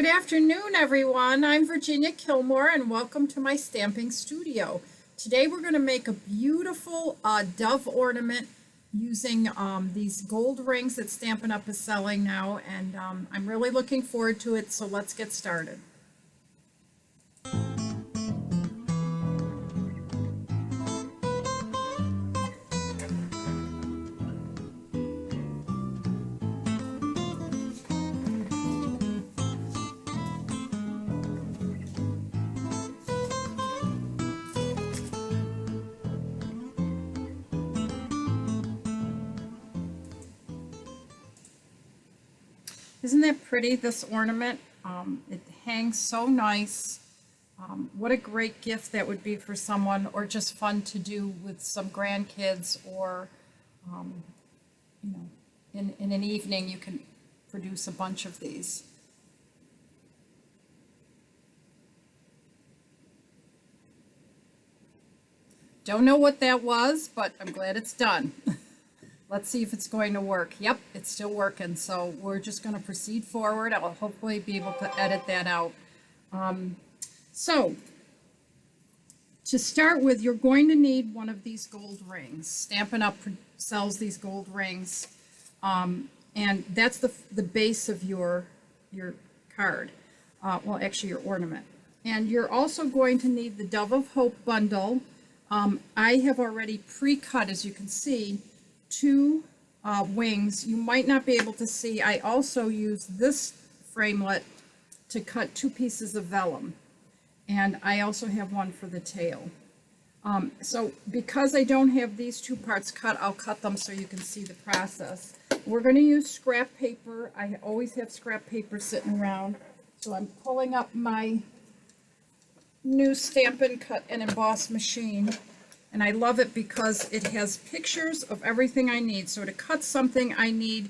Good afternoon, everyone. I'm Virginia Kilmore, and welcome to my stamping studio. Today we're going to make a beautiful dove ornament using these gold rings that Stampin' Up! Is selling now, and I'm really looking forward to it, so let's get started. Isn't that pretty, this ornament? It hangs so nice. What a great gift that would be for someone, or just fun to do with some grandkids, or you know, in an evening you can produce a bunch of these. Don't know what that was, but I'm glad it's done. Let's see if it's going to work. Yep, it's still working. So we're just going to proceed forward. I'll hopefully be able to edit that out. So to start with, you're going to need one of these gold rings. Stampin' Up! Sells these gold rings. And that's the base of your card. Well, actually your ornament. And you're also going to need the Dove of Hope bundle. I have already pre-cut, as you can see, two wings. You might not be able to see. I also use this framelit to cut two pieces of vellum, and I also have one for the tail. So because I don't have these two parts cut, I'll cut them so you can see the process. We're going to use scrap paper. I always have scrap paper sitting around, so I'm pulling up my new Stampin' Cut and Emboss machine. And I love it because it has pictures of everything I need. So to cut something, I need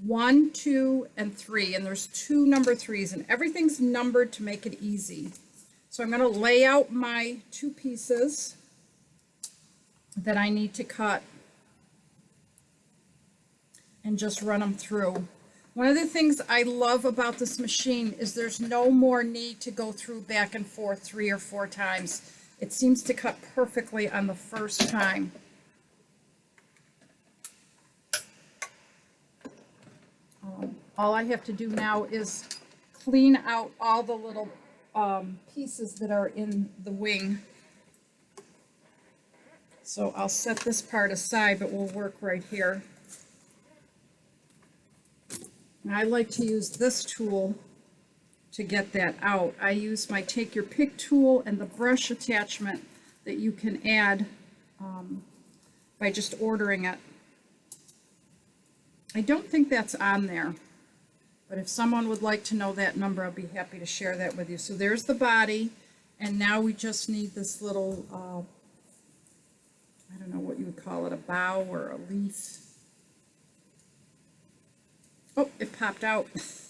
1, 2, and 3. And there's 2 number 3s, and everything's numbered to make it easy. So I'm going to lay out my 2 pieces that I need to cut and just run them through. One of the things I love about this machine is there's no more need to go through back and forth 3 or 4 times. It seems to cut perfectly on the first time. All I have to do now is clean out all the little pieces that are in the wing. So I'll set this part aside, but we'll work right here. And I like to use this tool to get that out. I use my Take Your Pick tool and the brush attachment that you can add by just ordering it. I don't think that's on there, but if someone would like to know that number, I'll be happy to share that with you. So there's the body, and now we just need this little, I don't know what you would call it, a bough or a leaf. Oh, it popped out.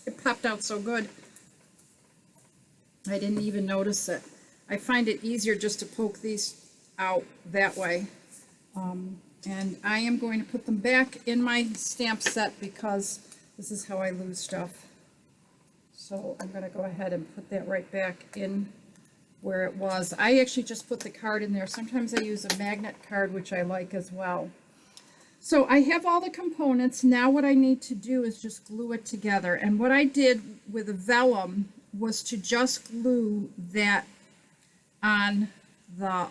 It popped out so good. I didn't even notice it. I find it easier just to poke these out that way. And I am going to put them back in my stamp set because this is how I lose stuff. So I'm going to go ahead and put that right back in where it was. I actually just put the card in there. Sometimes I use a magnet card, which I like as well. So I have all the components. Now what I need to do is just glue it together. And what I did with the vellum was to just glue that on the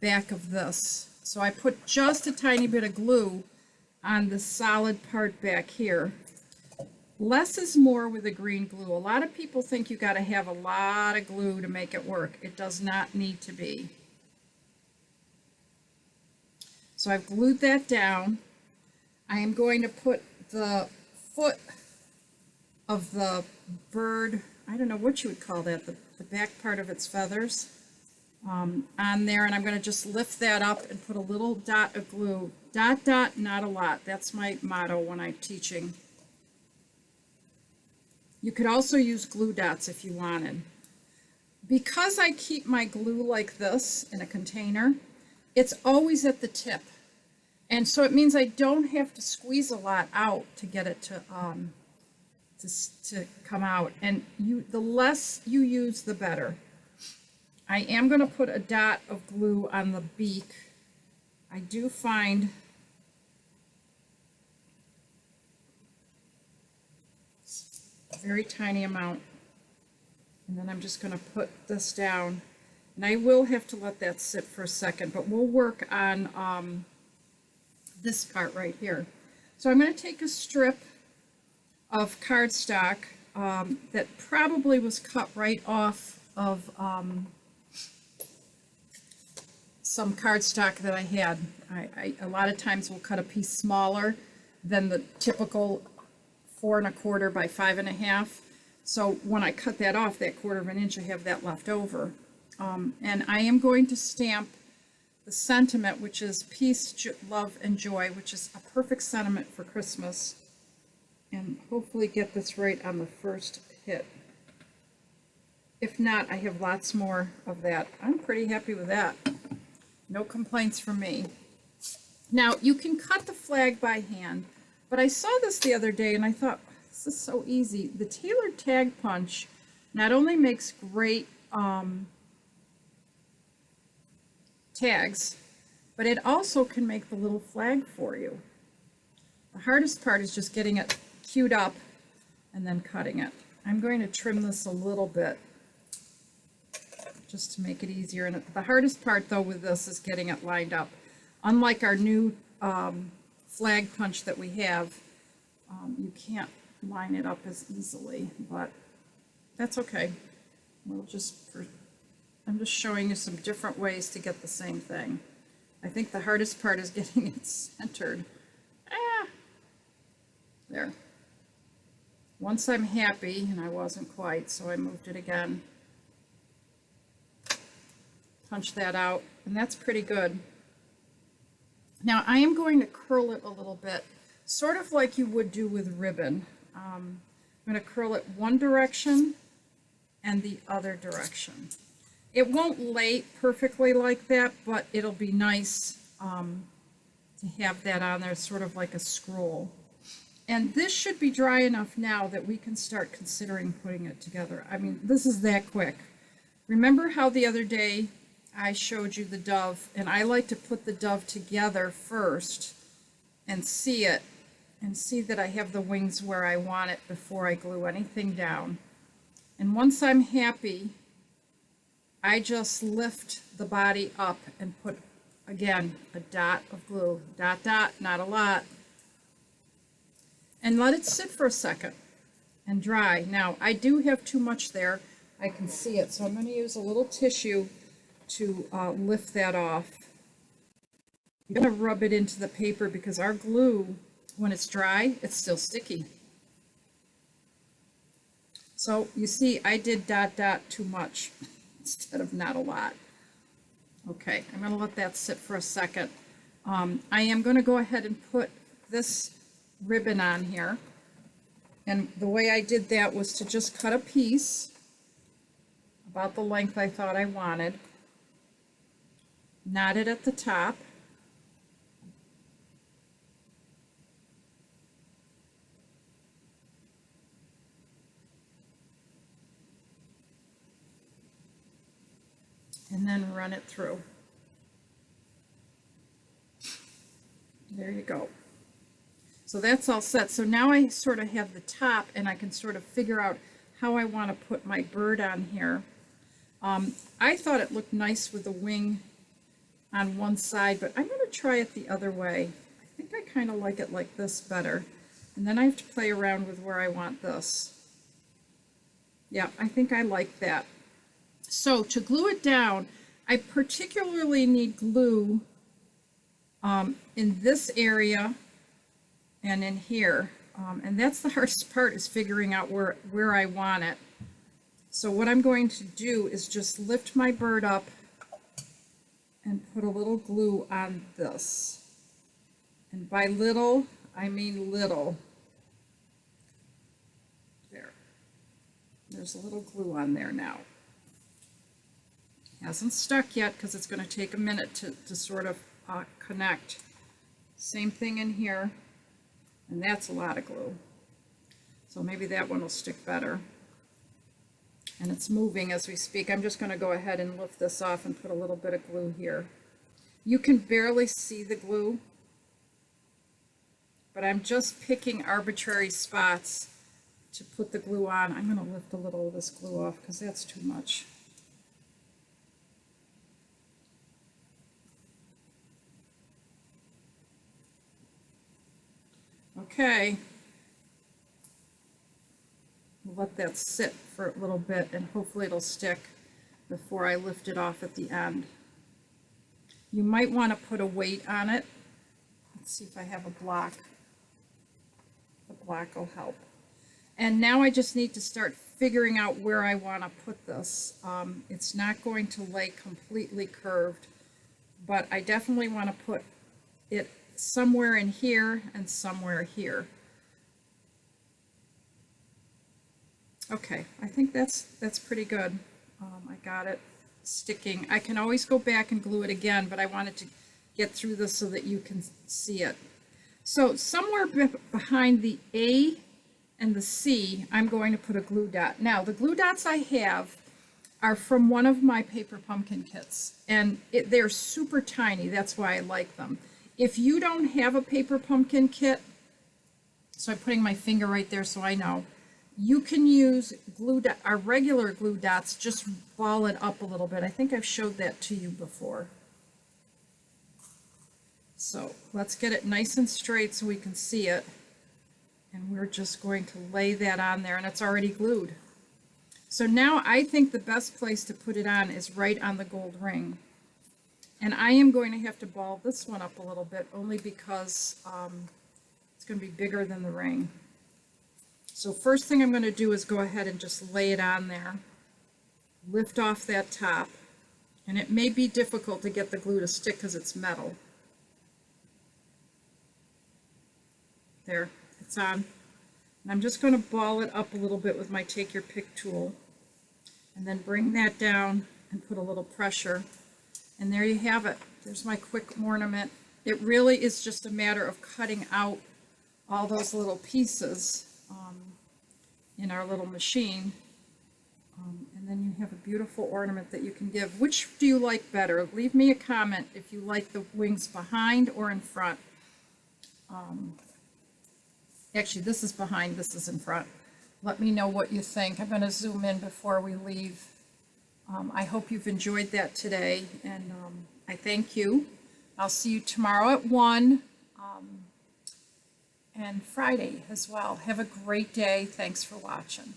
back of this. So I put just a tiny bit of glue on the solid part back here. Less is more with the green glue. A lot of people think you got to have a lot of glue to make it work. It does not need to be. So I've glued that down. I am going to put the foot of the bird, I don't know what you would call that, the back part of its feathers, on there, and I'm going to just lift that up and put a little dot of glue. Dot, dot, not a lot. That's my motto when I'm teaching. You could also use glue dots if you wanted. Because I keep my glue like this in a container, it's always at the tip. And so it means I don't have to squeeze a lot out to get it to to come out. And the less you use, the better. I am going to put a dot of glue on the beak. I do find a very tiny amount. And then I'm just going to put this down. And I will have to let that sit for a second, but we'll work on this part right here. So I'm going to take a strip of cardstock that probably was cut right off of some cardstock that I had. I a lot of times will cut a piece smaller than the typical 4 1/4 by 5 1/2. So when I cut that off, that 1/4 of an inch, I have that left over. And I am going to stamp the sentiment, which is peace, love, and joy, which is a perfect sentiment for Christmas. And hopefully get this right on the first hit. If not, I have lots more of that. I'm pretty happy with that. No complaints from me. Now, you can cut the flag by hand, but I saw this the other day and I thought, this is so easy. The tailored tag punch not only makes great tags, but it also can make the little flag for you. The hardest part is just getting it queued up and then cutting it. I'm going to trim this a little bit just to make it easier. And the hardest part though with this is getting it lined up. Unlike our new flag punch that we have, you can't line it up as easily, but that's okay. I'm just showing you some different ways to get the same thing. I think the hardest part is getting it centered. There. Once I'm happy, and I wasn't quite, so I moved it again. Punch that out, and that's pretty good. Now I am going to curl it a little bit, sort of like you would do with ribbon. I'm going to curl it one direction and the other direction. It won't lay perfectly like that, but it'll be nice to have that on there, sort of like a scroll. And this should be dry enough now that we can start considering putting it together. I mean, this is that quick. Remember how the other day I showed you the dove, and I like to put the dove together first and see it, and see that I have the wings where I want it before I glue anything down. And once I'm happy, I just lift the body up and put, again, a dot of glue. Dot, dot, not a lot. And let it sit for a second and dry. Now, I do have too much there. I can see it, so I'm going to use a little tissue to lift that off. I'm going to rub it into the paper because our glue, when it's dry, it's still sticky. So you see, I did dot, dot too much instead of not a lot. Okay, I'm going to let that sit for a second. I am going to go ahead and put this ribbon on here, and the way I did that was to just cut a piece about the length I thought I wanted, knot it at the top, and then run it through. There you go. So that's all set. So now I sort of have the top, and I can sort of figure out how I want to put my bird on here. I thought it looked nice with the wing on one side, but I'm going to try it the other way. I think I kind of like it like this better. And then I have to play around with where I want this. Yeah, I think I like that. So to glue it down, I particularly need glue in this area and in here, and that's the hardest part, is figuring out where I want it. So what I'm going to do is just lift my bird up and put a little glue on this. And by little, I mean little. There. There's a little glue on there now. Hasn't stuck yet because it's going to take a minute to sort of connect. Same thing in here. And that's a lot of glue. So maybe that one will stick better. And it's moving as we speak. I'm just going to go ahead and lift this off and put a little bit of glue here. You can barely see the glue, but I'm just picking arbitrary spots to put the glue on. I'm going to lift a little of this glue off because that's too much. Okay. We'll let that sit for a little bit and hopefully it'll stick before I lift it off at the end. You might want to put a weight on it. Let's see if I have a block. The block will help. And now I just need to start figuring out where I want to put this. It's not going to lay completely curved, but I definitely want to put it somewhere in here and somewhere here. Okay, I think that's pretty good. I got it sticking. I can always go back and glue it again, but I wanted to get through this so that you can see it. So somewhere behind the A and the C, I'm going to put a glue dot. Now, the glue dots I have are from one of my paper pumpkin kits, and they're super tiny. That's why I like them. If you don't have a paper pumpkin kit, so I'm putting my finger right there so I know, you can use our regular glue dots, just ball it up a little bit. I think I've showed that to you before. So let's get it nice and straight so we can see it. And we're just going to lay that on there, and it's already glued. So now I think the best place to put it on is right on the gold ring. And I am going to have to ball this one up a little bit, only because it's going to be bigger than the ring. So first thing I'm going to do is go ahead and just lay it on there. Lift off that top. And it may be difficult to get the glue to stick because it's metal. There, it's on. And I'm just going to ball it up a little bit with my take your pick tool. And then bring that down and put a little pressure. And there you have it. There's my quick ornament. It really is just a matter of cutting out all those little pieces in our little machine. And then you have a beautiful ornament that you can give. Which do you like better? Leave me a comment if you like the wings behind or in front. Actually, this is behind, this is in front. Let me know what you think. I'm going to zoom in before we leave. I hope you've enjoyed that today, and I thank you. I'll see you tomorrow at 1 and Friday as well. Have a great day. Thanks for watching.